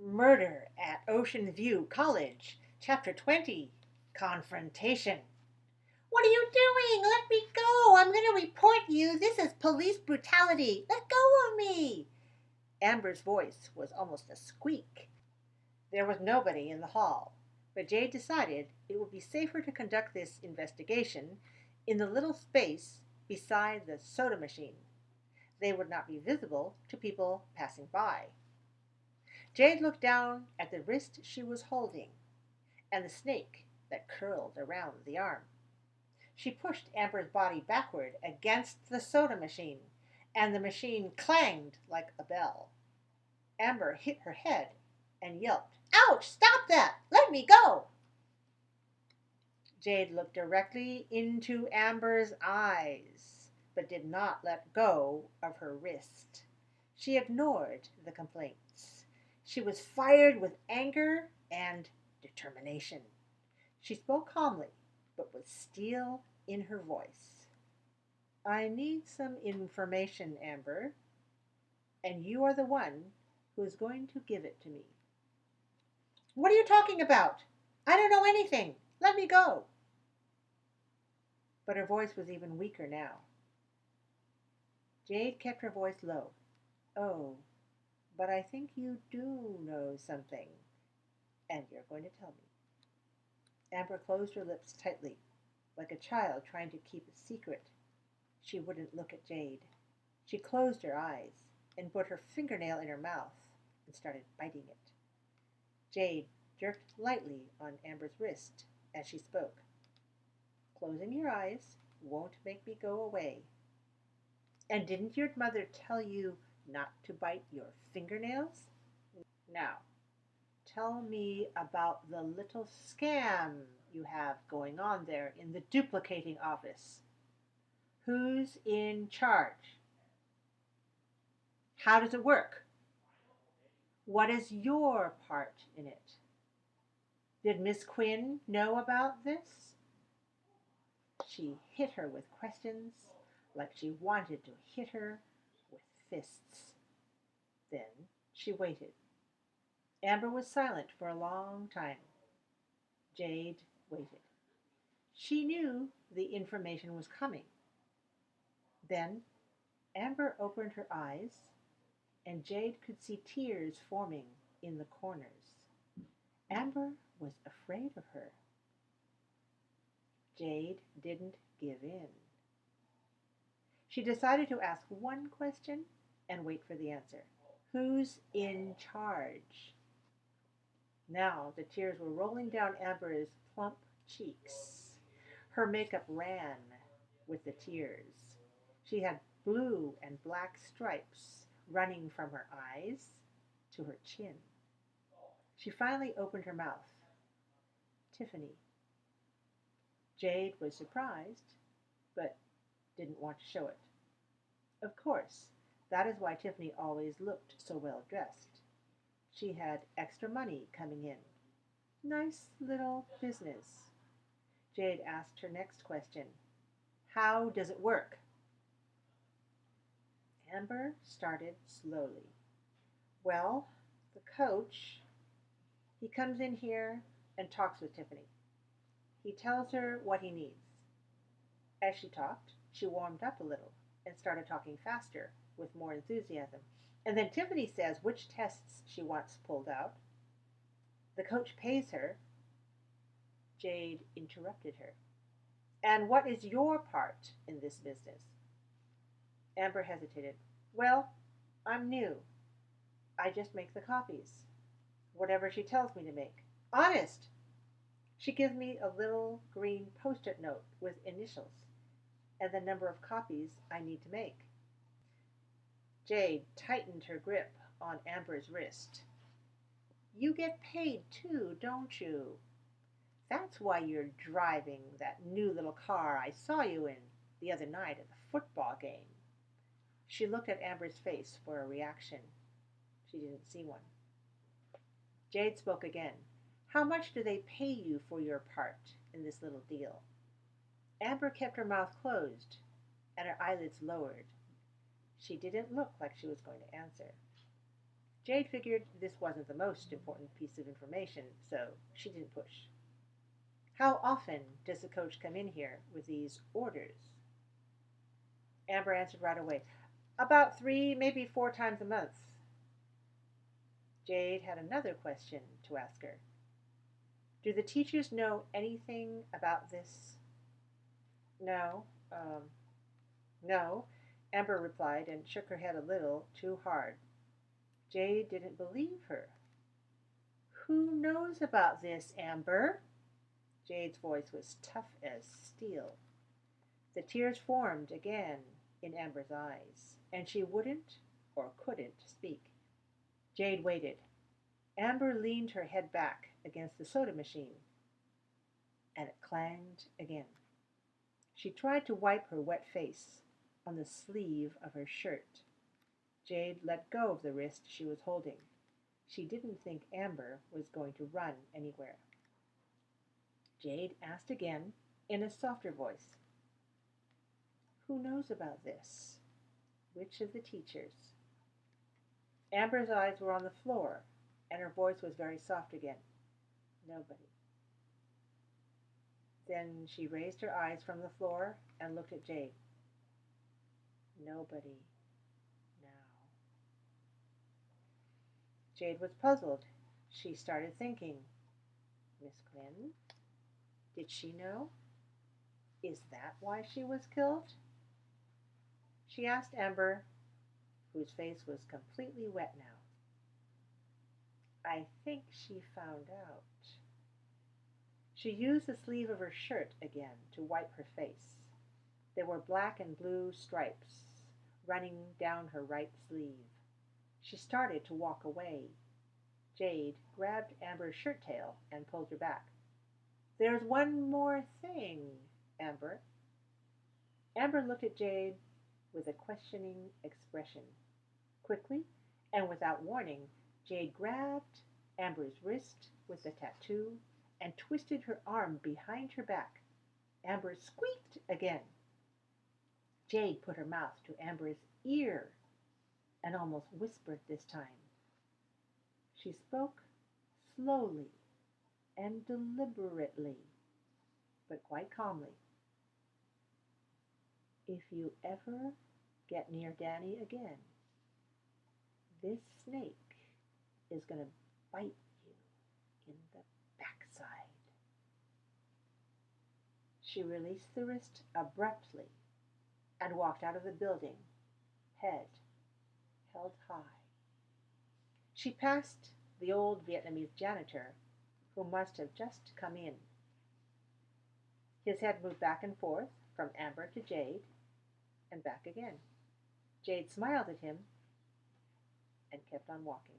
Murder at Ocean View College, Chapter 20, Confrontation. What are you doing? Let me go. I'm going to report you. This is police brutality. Let go of me. Amber's voice was almost a squeak. There was nobody in the hall, but Jade decided it would be safer to conduct this investigation in the little space beside the soda machine. They would not be visible to people passing by. Jade looked down at the wrist she was holding and the snake that curled around the arm. She pushed Amber's body backward against the soda machine, and the machine clanged like a bell. Amber hit her head and yelped, "Ouch! Stop that! Let me go!" Jade looked directly into Amber's eyes, but did not let go of her wrist. She ignored the complaints. She was fired with anger and determination. She spoke calmly, but with steel in her voice. "I need some information, Amber, and you are the one who is going to give it to me." "What are you talking about? I don't know anything. Let me go." But her voice was even weaker now. Jade kept her voice low. "Oh, but I think you do know something, and you're going to tell me." Amber closed her lips tightly, like a child trying to keep a secret. She wouldn't look at Jade. She closed her eyes and put her fingernail in her mouth and started biting it. Jade jerked lightly on Amber's wrist as she spoke. "Closing your eyes won't make me go away. And didn't your mother tell you not to bite your fingernails? Now, tell me about the little scam you have going on there in the duplicating office. Who's in charge? How does it work? What is your part in it? Did Miss Quinn know about this?" She hit her with questions like she wanted to hit her with fists. Then she waited. Amber was silent for a long time. Jade waited. She knew the information was coming. Then Amber opened her eyes, and Jade could see tears forming in the corners. Amber was afraid of her. Jade didn't give in. She decided to ask one question and wait for the answer. Who's in charge? Now the tears were rolling down Amber's plump cheeks. Her makeup ran with the tears. She had blue and black stripes running from her eyes to her chin. She finally opened her mouth. "Tiffany." Jade was surprised, but didn't want to show it. Of course, that is why Tiffany always looked so well dressed. She had extra money coming in. Nice little business. Jade asked her next question. "How does it work?" Amber started slowly. "Well, the coach, he comes in here and talks with Tiffany. He tells her what he needs. As she talked, she warmed up a little and started talking faster with more enthusiasm. And then Tiffany says which tests she wants pulled out. The coach pays her." Jade interrupted her. "And what is your part in this business?" Amber hesitated. "Well, I'm new. I just make the copies. Whatever she tells me to make. Honest! She gives me a little green post-it note with initials and the number of copies I need to make." Jade tightened her grip on Amber's wrist. "You get paid too, don't you? That's why you're driving that new little car I saw you in the other night at the football game." She looked at Amber's face for a reaction. She didn't see one. Jade spoke again. "How much do they pay you for your part in this little deal?" Amber kept her mouth closed and her eyelids lowered. She didn't look like she was going to answer. Jade figured this wasn't the most important piece of information, so she didn't push. How often does the coach come in here with these orders? Amber answered right away. About 3, maybe 4 times a month. Jade had another question to ask her. Do the teachers know anything about this? No, no, Amber replied and shook her head a little too hard. Jade didn't believe her. Who knows about this, Amber? Jade's voice was tough as steel. The tears formed again in Amber's eyes, and she wouldn't or couldn't speak. Jade waited. Amber leaned her head back against the soda machine, and it clanged again. She tried to wipe her wet face on the sleeve of her shirt. Jade let go of the wrist she was holding. She didn't think Amber was going to run anywhere. Jade asked again in a softer voice. Who knows about this? Which of the teachers? Amber's eyes were on the floor, and her voice was very soft again. Nobody. Then she raised her eyes from the floor and looked at Jade. Nobody. Now. Jade was puzzled. She started thinking. Miss Quinn? Did she know? Is that why she was killed? She asked Amber, whose face was completely wet now. I think she found out. She used the sleeve of her shirt again to wipe her face. There were black and blue stripes running down her right sleeve. She started to walk away. Jade grabbed Amber's shirt tail and pulled her back. There's one more thing, Amber. Amber looked at Jade with a questioning expression. Quickly and without warning, Jade grabbed Amber's wrist with the tattoo and twisted her arm behind her back. Amber squeaked again. Jade put her mouth to Amber's ear and almost whispered this time. She spoke slowly and deliberately, but quite calmly. If you ever get near Danny again, this snake is going to bite you in the backside. She released the wrist abruptly and walked out of the building, head held high. She passed the old Vietnamese janitor, who must have just come in. His head moved back and forth from Amber to Jade and back again. Jade smiled at him and kept on walking.